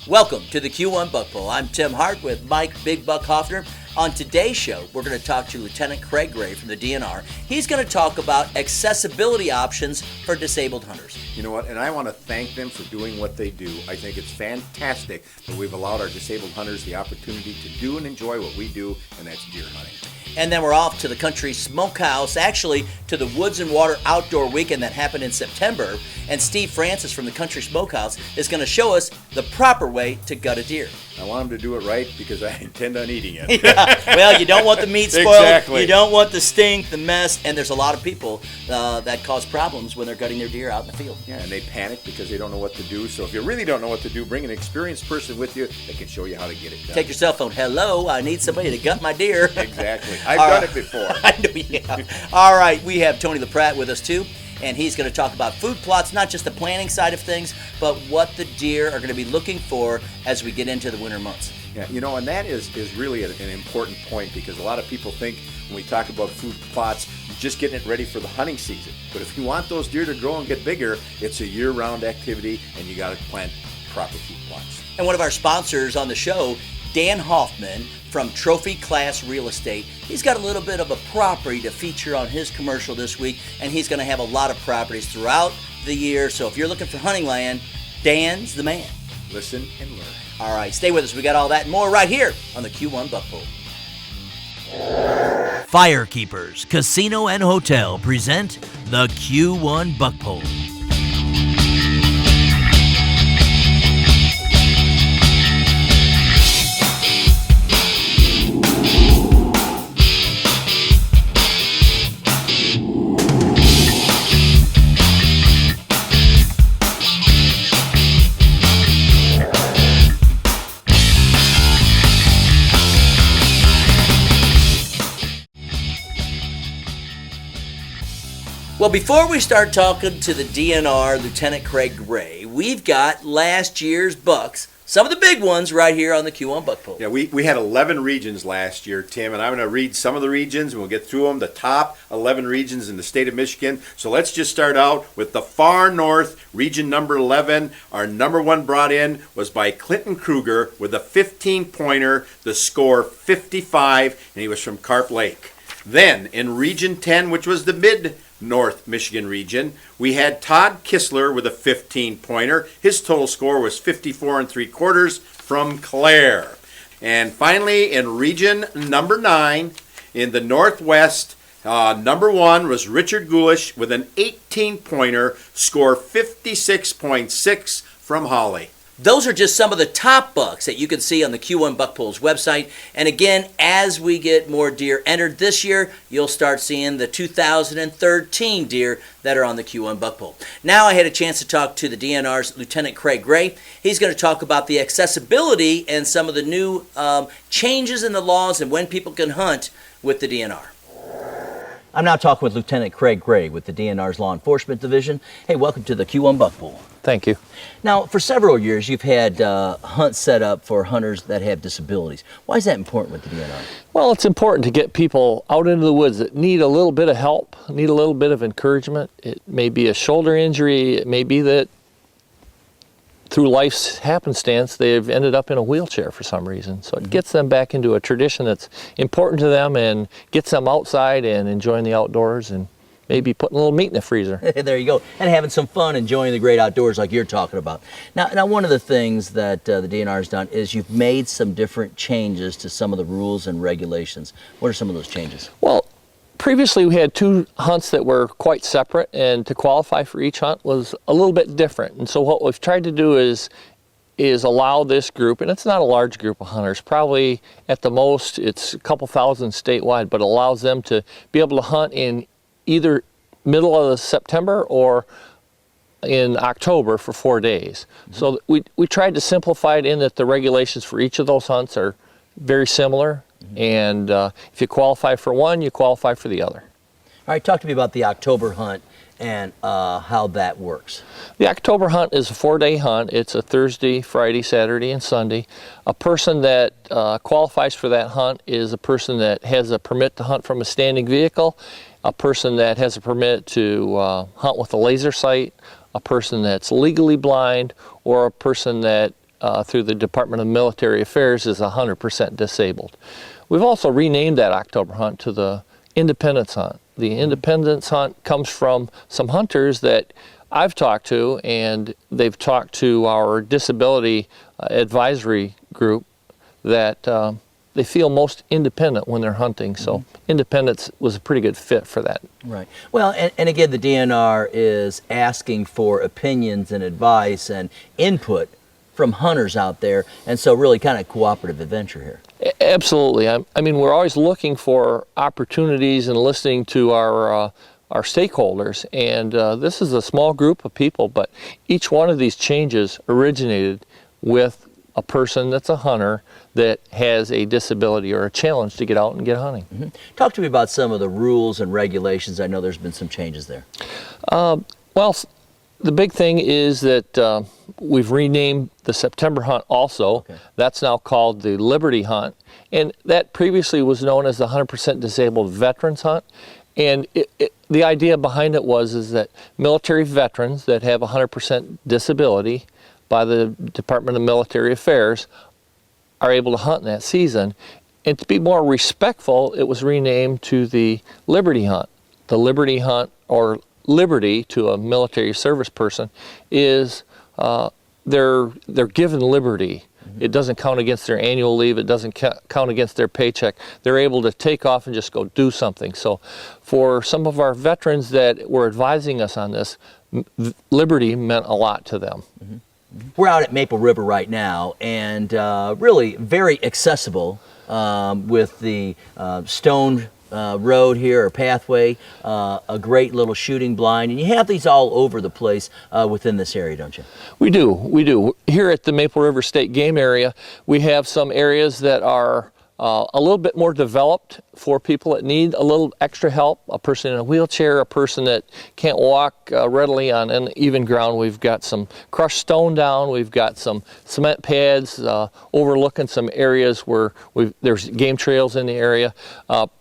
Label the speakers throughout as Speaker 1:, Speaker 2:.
Speaker 1: Welcome to the Q1 Buck Bowl. I'm Tim Hart with Mike Big Buck Hoffner. On today's show, we're going to talk to Lieutenant Craig Gray from the DNR. He's going to talk about accessibility options for disabled hunters.
Speaker 2: You know what, and I want to thank them for doing what they do. I think it's fantastic that we've allowed our disabled hunters the opportunity to do and enjoy what we do, and that's deer hunting.
Speaker 1: And then we're off to the country smokehouse, actually to the Woods and Water Outdoor Weekend that happened in September. And Steve Francis from the country smokehouse is going to show us the proper way to gut a deer.
Speaker 2: I want him to do it right because I intend on eating it.
Speaker 1: Yeah. Well, you don't want the meat spoiled.
Speaker 2: Exactly.
Speaker 1: You don't want the stink, the mess, and there's a lot of people that cause problems when they're gutting their deer out in the field.
Speaker 2: Yeah, and they panic because they don't know what to do. So if you really don't know what to do, bring an experienced person with you that can show you how to get it done.
Speaker 1: Take your cell phone. Hello, I need somebody to gut my deer.
Speaker 2: Exactly. I've done it before.
Speaker 1: I know, yeah. All right, we have Tony LaPratte with us too, and he's going to talk about food plots, not just the planning side of things, but what the deer are going to be looking for as we get into the winter months.
Speaker 2: Yeah, you know, and that is really an important point because a lot of people think when we talk about food plots, just getting it ready for the hunting season. But if you want those deer to grow and get bigger, it's a year-round activity, and you got to plant proper food plots.
Speaker 1: And one of our sponsors on the show, Dan Hoffman from Trophy Class Real Estate. He's got a little bit of a property to feature on his commercial this week, and he's going to have a lot of properties throughout the year. So if you're looking for hunting land, Dan's the man.
Speaker 2: Listen and learn.
Speaker 1: All right, stay with us. We got all that and more right here on the Q1 Buck Bowl. Firekeepers Casino and Hotel present the Q1 Buck Bowl. Well, before we start talking to the DNR, Lieutenant Craig Gray, we've got last year's bucks, some of the big ones right here on the Q1 Buck Bowl.
Speaker 2: Yeah, we had 11 regions last year, Tim, and I'm going to read some of the regions, and we'll get through them, the top 11 regions in the state of Michigan. So let's just start out with the far north, region number 11. Our number one brought in was by Clinton Kruger with a 15-pointer, the score 55, and he was from Carp Lake. Then in region 10, which was the mid-north Michigan region, we had Todd Kistler with a 15-pointer. His total score was 54 3/4 from Clare. And finally, in region number 9, in the northwest, number 1 was Richard Gulish with an 18-pointer, score 56.6 from Holly.
Speaker 1: Those are just some of the top bucks that you can see on the Q1 Buck Bowl's website. And again, as we get more deer entered this year, you'll start seeing the 2013 deer that are on the Q1 Buck Bowl. Now I had a chance to talk to the DNR's Lieutenant Craig Gray. He's going to talk about the accessibility and some of the new changes in the laws and when people can hunt with the DNR. I'm now talking with Lieutenant Craig Gray with the DNR's Law Enforcement Division. Hey, welcome to the Q1 Buck Bowl.
Speaker 3: Thank you.
Speaker 1: Now, for several years, you've had hunts set up for hunters that have disabilities. Why is that important with the DNR?
Speaker 3: Well, it's important to get people out into the woods that need a little bit of help, need a little bit of encouragement. It may be a shoulder injury. It may be that through life's happenstance, they've ended up in a wheelchair for some reason. So it gets them back into a tradition that's important to them and gets them outside and enjoying the outdoors and maybe putting a little meat in the freezer.
Speaker 1: There you go. And having some fun, enjoying the great outdoors like you're talking about. Now one of the things that the DNR has done is you've made some different changes to some of the rules and regulations. What are some of those changes?
Speaker 3: Well, previously we had 2 hunts that were quite separate, and to qualify for each hunt was a little bit different. And so what we've tried to do is allow this group, and it's not a large group of hunters, probably at the most it's a couple thousand statewide, but allows them to be able to hunt in either middle of September or in October for 4 days. Mm-hmm. So we tried to simplify it in that the regulations for each of those hunts are very similar. Mm-hmm. And if you qualify for one, you qualify for the other.
Speaker 1: All right, talk to me about the October hunt and how that works.
Speaker 3: The October hunt is a 4-day hunt. It's a Thursday, Friday, Saturday, and Sunday. A person that qualifies for that hunt is a person that has a permit to hunt from a standing vehicle, a person that has a permit to hunt with a laser sight, a person that's legally blind, or a person that through the Department of Military Affairs is 100% disabled. We've also renamed that October hunt to the Independence Hunt. The Independence Hunt comes from some hunters that I've talked to, and they've talked to our disability advisory group that they feel most independent when they're hunting. So independence was a pretty good fit for that.
Speaker 1: Right. Well, and again, the DNR is asking for opinions and advice and input from hunters out there, and so really kind of cooperative adventure here.
Speaker 3: Absolutely. I mean, we're always looking for opportunities and listening to our stakeholders, and this is a small group of people, but each one of these changes originated with a person that's a hunter that has a disability or a challenge to get out and get hunting.
Speaker 1: Talk to me about some of the rules and regulations. I know there's been some changes there.
Speaker 3: Well, the big thing is that we've renamed the September hunt also.
Speaker 1: Okay.
Speaker 3: That's now called the Liberty Hunt, and that previously was known as the 100% Disabled Veterans Hunt. And the idea behind it is that military veterans that have 100% disability by the Department of Military Affairs are able to hunt in that season. And to be more respectful, it was renamed to the Liberty Hunt. The Liberty Hunt, or liberty to a military service person, is they're given liberty. It doesn't count against their annual leave. It doesn't count against their paycheck. They're able to take off and just go do something. So for some of our veterans that were advising us on this, liberty meant a lot to them.
Speaker 1: We're out at Maple River right now, and really very accessible with the stone road here, or pathway, a great little shooting blind, and you have these all over the place within this area, don't you?
Speaker 3: We do. Here at the Maple River State Game Area, we have some areas that are a little bit more developed for people that need a little extra help, a person in a wheelchair, a person that can't walk readily on uneven ground. We've got some crushed stone down, we've got some cement pads overlooking some areas where there's game trails in the area.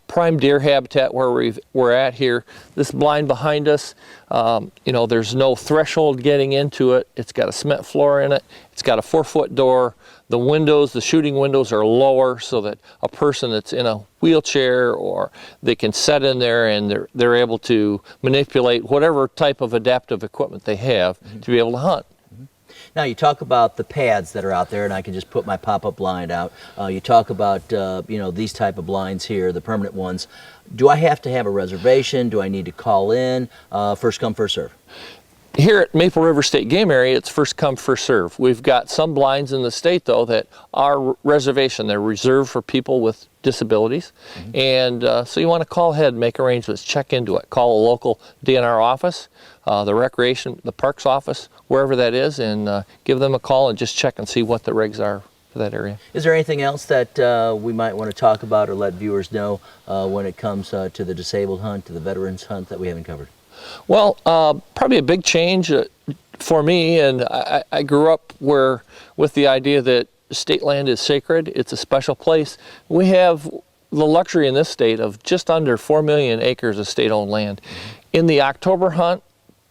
Speaker 3: Prime deer habitat where we're at here. This blind behind us, there's no threshold getting into it. It's got a cement floor in it. It's got a 4-foot door. The windows, the shooting windows, are lower so that a person that's in a wheelchair, or they can set in there and they're able to manipulate whatever type of adaptive equipment they have to be able to hunt.
Speaker 1: Now, you talk about the pads that are out there, and I can just put my pop-up blind out. You talk about, these type of blinds here, the permanent ones. Do I have to have a reservation? Do I need to call in? First come, first serve.
Speaker 3: Here at Maple River State Game Area, it's first come, first serve. We've got some blinds in the state, though, that are reservation. They're reserved for people with disabilities. And so you want to call ahead and make arrangements, check into it. Call a local DNR office, the parks office, wherever that is, and give them a call and just check and see what the regs are for that area.
Speaker 1: Is there anything else that we might want to talk about or let viewers know when it comes to the disabled hunt, to the veterans hunt, that we haven't covered?
Speaker 3: Well, probably a big change for me, and I grew up with the idea that state land is sacred. It's a special place. We have the luxury in this state of just under 4 million acres of state-owned land. In the October hunt,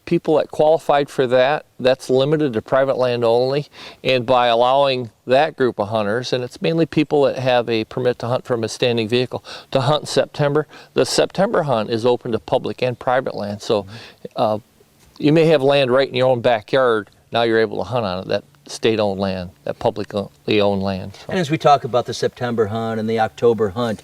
Speaker 3: people that qualified for that's limited to private land only, and by allowing that group of hunters, and it's mainly people that have a permit to hunt from a standing vehicle, to hunt in September, the September hunt is open to public and private land. So you may have land right in your own backyard, now you're able to hunt on it, that state-owned land, that publicly owned land. So.
Speaker 1: And as we talk about the September hunt and the October hunt,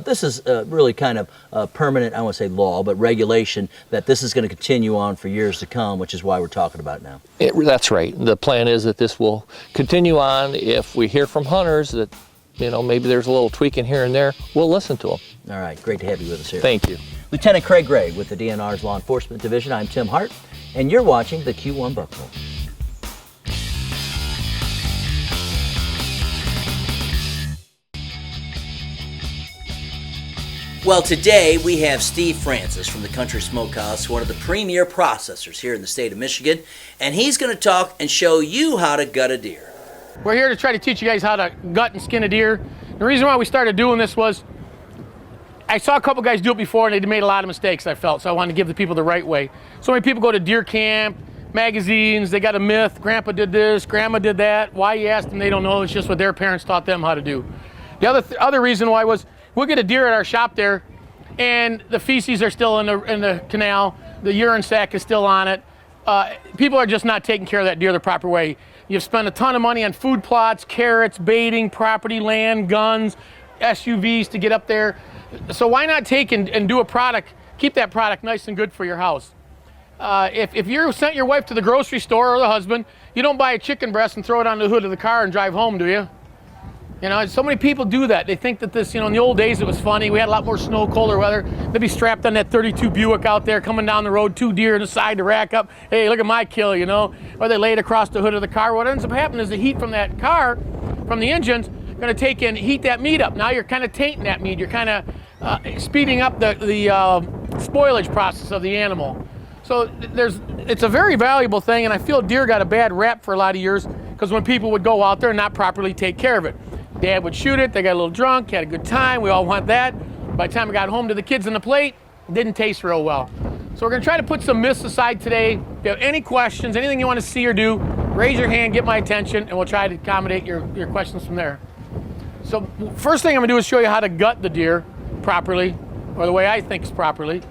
Speaker 1: this is really kind of permanent, I won't say law, but regulation that this is going to continue on for years to come, which is why we're talking about it now.
Speaker 3: That's right. The plan is that this will continue on. If we hear from hunters that, maybe there's a little tweaking here and there, we'll listen to them.
Speaker 1: All right, great to have you with us here.
Speaker 3: Thank you.
Speaker 1: Lieutenant Craig Gray with the DNR's Law Enforcement Division. I'm Tim Hart, and you're watching the Q1 Buckle. Well, today we have Steve Francis from the Country Smokehouse, one of the premier processors here in the state of Michigan, and he's going to talk and show you how to gut a deer.
Speaker 4: We're here to try to teach you guys how to gut and skin a deer. The reason why we started doing this was I saw a couple guys do it before and they made a lot of mistakes, I felt, so I wanted to give the people the right way. So many people go to deer camp, magazines, they got a myth, grandpa did this, grandma did that. Why you ask them, they don't know, it's just what their parents taught them how to do. The other reason why was, we'll get a deer at our shop there, and the feces are still in the canal, the urine sac is still on it. People are just not taking care of that deer the proper way. You've spent a ton of money on food plots, carrots, baiting, property, land, guns, SUVs to get up there. So why not take and do a product, keep that product nice and good for your house? If you sent your wife to the grocery store, or the husband, you don't buy a chicken breast and throw it on the hood of the car and drive home, do you? You know, so many people do that. They think that this, you know, in the old days it was funny. We had a lot more snow, colder weather. They'd be strapped on that 32 Buick out there coming down the road, 2 deer on the side to rack up. Hey, look at my kill, you know. Or they lay it across the hood of the car. What ends up happening is the heat from that car, from the engine's going to take and heat that meat up. Now you're kind of tainting that meat. You're kind of speeding up the spoilage process of the animal. So it's a very valuable thing, and I feel deer got a bad rap for a lot of years because when people would go out there and not properly take care of it. Dad would shoot it, they got a little drunk, had a good time, we all want that. By the time we got home to the kids on the plate, it didn't taste real well. So we're gonna try to put some myths aside today. If you have any questions, anything you wanna see or do, raise your hand, get my attention, and we'll try to accommodate your questions from there. So first thing I'm gonna do is show you how to gut the deer properly, or the way I think is properly.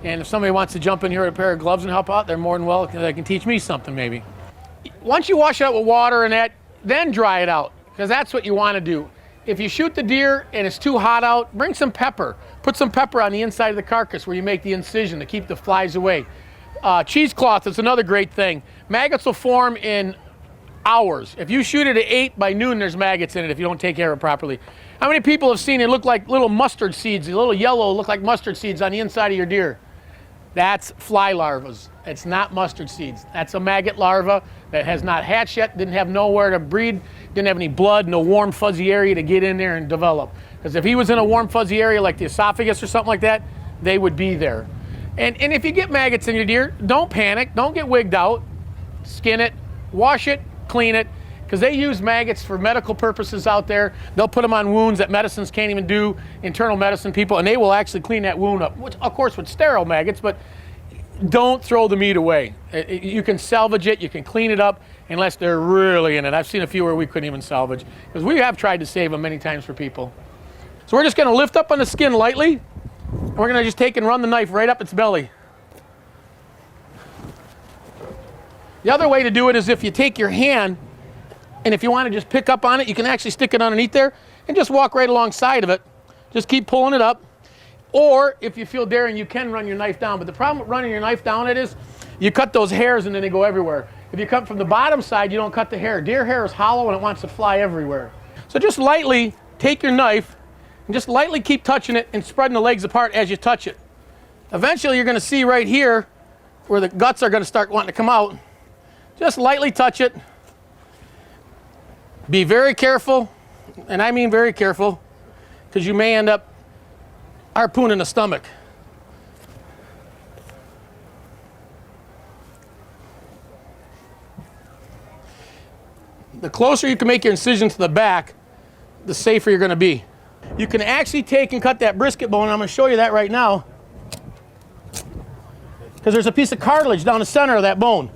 Speaker 4: And if somebody wants to jump in here with a pair of gloves and help out, they're more than welcome. They can teach me something maybe. Once you wash it out with water and that, then dry it out, because that's what you want to do. If you shoot the deer and it's too hot out, bring some pepper. Put some pepper on the inside of the carcass where you make the incision to keep the flies away. Cheesecloth is another great thing. Maggots will form in hours. If you shoot it at 8, by noon there's maggots in it if you don't take care of it properly. How many people have seen it look like little mustard seeds, a little yellow, look like mustard seeds on the inside of your deer? That's fly larvas. It's not mustard seeds. That's a maggot larva that has not hatched yet, didn't have nowhere to breed, didn't have any blood, no warm fuzzy area to get in there and develop. Because if he was in a warm fuzzy area like the esophagus or something like that, they would be there. And if you get maggots in your deer, don't panic, don't get wigged out, skin it, wash it, clean it, because they use maggots for medical purposes out there. They'll put them on wounds that medicines can't even do, internal medicine people, and they will actually clean that wound up, which of course with sterile maggots, but don't throw the meat away. You can salvage it, you can clean it up, unless they're really in it. I've seen a few where we couldn't even salvage, because we have tried to save them many times for people. So we're just gonna lift up on the skin lightly, and we're gonna just take and run the knife right up its belly. The other way to do it is if you take your hand, and if you want to just pick up on it, you can actually stick it underneath there and just walk right alongside of it. Just keep pulling it up. Or if you feel daring, you can run your knife down. But the problem with running your knife down is you cut those hairs and then they go everywhere. If you cut from the bottom side, you don't cut the hair. Deer hair is hollow and it wants to fly everywhere. So just lightly take your knife and just lightly keep touching it and spreading the legs apart as you touch it. Eventually you're going to see right here where the guts are going to start wanting to come out. Just lightly touch it. Be very careful, and I mean very careful, because you may end up harpooning the stomach. The closer you can make your incision to the back, the safer you're going to be. You can actually take and cut that brisket bone. I'm going to show you that right now, because there's a piece of cartilage down the center of that bone.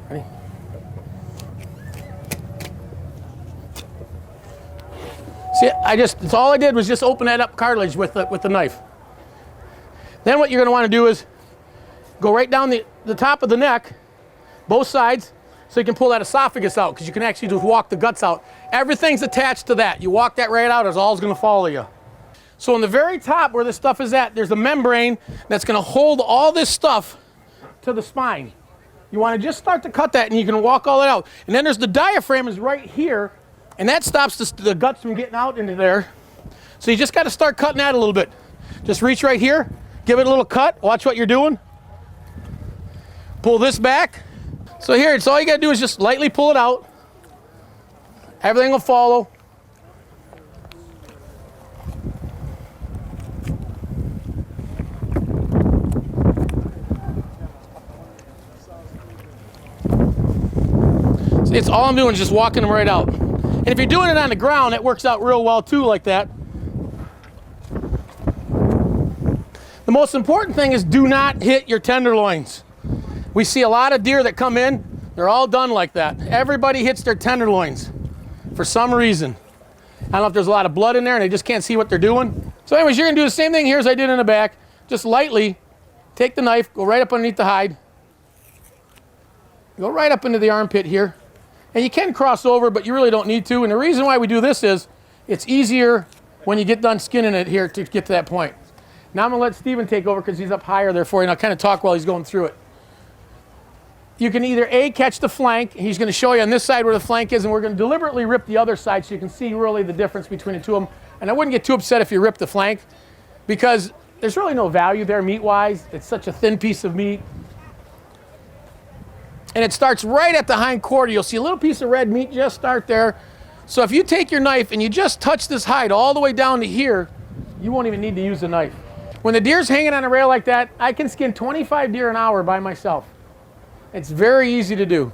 Speaker 4: Ready? See, that's all I did was just open that up cartilage with the knife. Then what you're going to want to do is go right down the top of the neck, both sides, so you can pull that esophagus out, because you can actually just walk the guts out. Everything's attached to that. You walk that right out, it's all going to follow you. So on the very top where this stuff is at, there's a membrane that's going to hold all this stuff to the spine. You want to just start to cut that, and you can walk all that out. And then there's the diaphragm is right here, and that stops the guts from getting out into there. So you just got to start cutting that a little bit. Just reach right here, give it a little cut, watch what you're doing. Pull this back. So here, it's all you got to do is just lightly pull it out. Everything will follow. See, it's all I'm doing is just walking them right out. And if you're doing it on the ground, it works out real well too, like that. The most important thing is do not hit your tenderloins. We see a lot of deer that come in, they're all done like that. Everybody hits their tenderloins for some reason. I don't know if there's a lot of blood in there and they just can't see what they're doing. So anyways, you're gonna do the same thing here as I did in the back. Just lightly take the knife, go right up underneath the hide. Go right up into the armpit here. And you can cross over, but you really don't need to. And the reason why we do this is it's easier when you get done skinning it here to get to that point. Now I'm gonna let Steven take over because he's up higher there for you, and I'll kind of talk while he's going through it. You can either A, catch the flank. He's gonna show you on this side where the flank is, and we're gonna deliberately rip the other side so you can see really the difference between the two of them. And I wouldn't get too upset if you rip the flank because there's really no value there meat-wise. It's such a thin piece of meat. And it starts right at the hind quarter. You'll see a little piece of red meat just start there. So if you take your knife and you just touch this hide all the way down to here, you won't even need to use the knife. When the deer's hanging on a rail like that, I can skin 25 deer an hour by myself. It's very easy to do.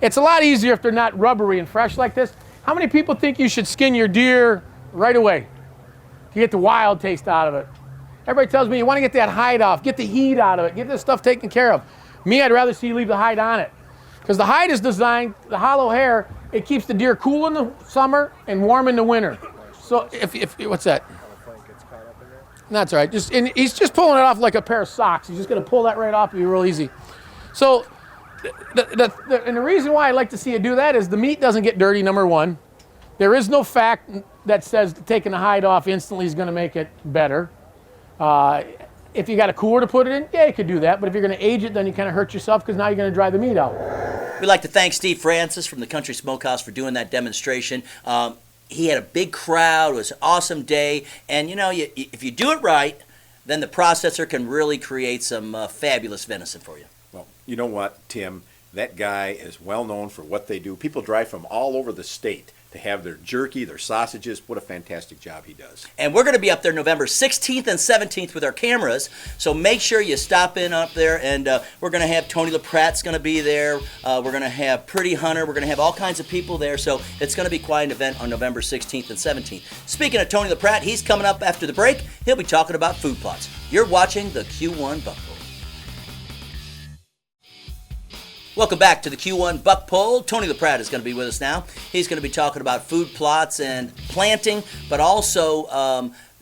Speaker 4: It's a lot easier if they're not rubbery and fresh like this. How many people think you should skin your deer right away to get the wild taste out of it? Everybody tells me you want to get that hide off, get the heat out of it, get this stuff taken care of. Me, I'd rather see you leave the hide on it. Because the hide is designed, the hollow hair, it keeps the deer cool in the summer and warm in the winter. So if what's that? That's all right. And he's just pulling it off like a pair of socks. He's just going to pull that right off. It'll be real easy. So and the reason why I like to see you do that is the meat doesn't get dirty, number one. There is no fact that says taking the hide off instantly is going to make it better. If you got a cooler to put it in, yeah, you could do that. But if you're going to age it, then you kind of hurt yourself because now you're going to dry the meat out.
Speaker 1: We'd like to thank Steve Francis from the Country Smokehouse for doing that demonstration. He had a big crowd. It was an awesome day. And, if you do it right, then the processor can really create some fabulous venison for you.
Speaker 2: Well, you know what, Tim? That guy is well known for what they do. People drive from all over the state to have their jerky, their sausages. What a fantastic job he does.
Speaker 1: And we're going to be up there November 16th and 17th with our cameras, so make sure you stop in up there, and we're going to have Tony LaPratte's going to be there. We're going to have Pretty Hunter. We're going to have all kinds of people there, so it's going to be quite an event on November 16th and 17th. Speaking of Tony LaPratte, he's coming up after the break. He'll be talking about food plots. You're watching the Q1 Buck Bowl. Welcome back to the Q1 Buck Poll. Tony LaPratte is going to be with us now. He's going to be talking about food plots and planting, but also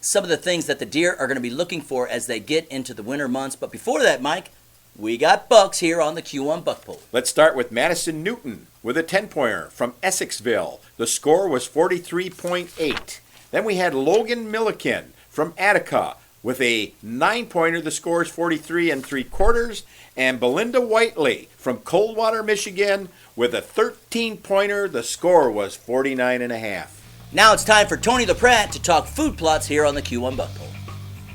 Speaker 1: some of the things that the deer are going to be looking for as they get into the winter months. But before that, Mike, we got bucks here on the Q1 Buck Poll.
Speaker 2: Let's start with Madison Newton with a 10-pointer from Essexville. The score was 43.8. Then we had Logan Milliken from Attica with a 9-pointer. The score is 43 3/4. And Belinda Whiteley from Coldwater, Michigan with a 13-pointer. The score was 49.5.
Speaker 1: Now it's time for Tony LaPratte to talk food plots here on the Q1 Buck Poll.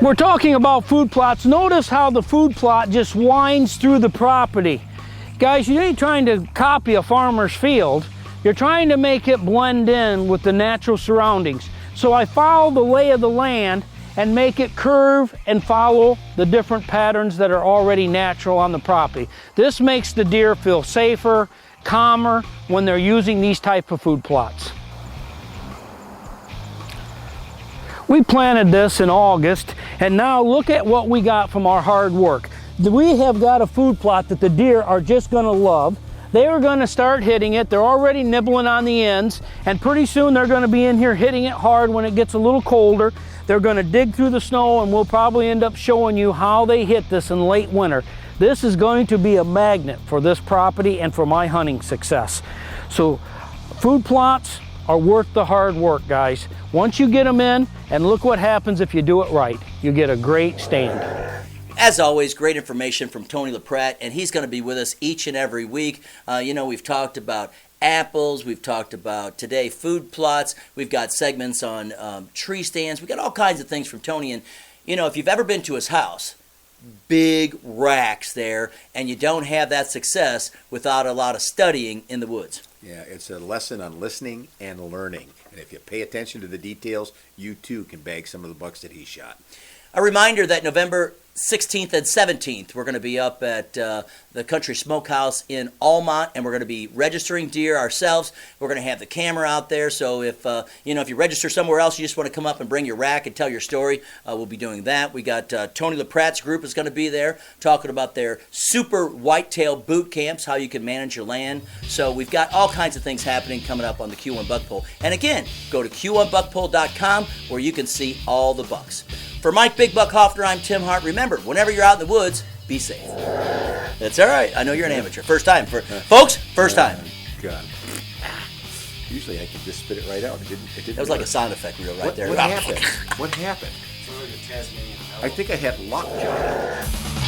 Speaker 5: We're talking about food plots. Notice how the food plot just winds through the property. Guys, you ain't trying to copy a farmer's field. You're trying to make it blend in with the natural surroundings. So I follow the lay of the land and make it curve and follow the different patterns that are already natural on the property. This makes the deer feel safer, calmer when they're using these type of food plots. We planted this in August, and now look at what we got from our hard work. We have got a food plot that the deer are just gonna love. They are gonna start hitting it. They're already nibbling on the ends, and pretty soon they're gonna be in here hitting it hard when it gets a little colder. They're going to dig through the snow, and we'll probably end up showing you how they hit this in late winter. This is going to be a magnet for this property and for my hunting success. So food plots are worth the hard work, guys. Once you get them in, and look what happens if you do it right. You get a great stand.
Speaker 1: As always, great information from Tony LaPratte, and he's going to be with us each and every week. We've talked about apples, we've talked about today food plots, we've got segments on tree stands, we've got all kinds of things from Tony. And if you've ever been to his house, big racks there, and you don't have that success without a lot of studying in the woods.
Speaker 2: Yeah, it's a lesson on listening and learning, and if you pay attention to the details, you too can bag some of the bucks that he shot.
Speaker 1: A reminder that November 16th and 17th, we're going to be up at the Country Smokehouse in Almont, and we're going to be registering deer ourselves. We're going to have the camera out there, so if if you register somewhere else, you just want to come up and bring your rack and tell your story, we'll be doing that. We got Tony LaPrat's group is going to be there talking about their super whitetail boot camps, how you can manage your land. So we've got all kinds of things happening coming up on the Q1 Buck Poll. And again, go to q1buckpoll.com where you can see all the bucks. For Mike Big Buck Hoffner, I'm Tim Hart. Remember, whenever you're out in the woods, be safe. That's all right. I know you're an amateur. First time. Folks, first time.
Speaker 2: God. Usually I could just spit it right out. It didn't
Speaker 1: That was like a sound effect real right there.
Speaker 2: What happened? What happened? I think I had luck, John.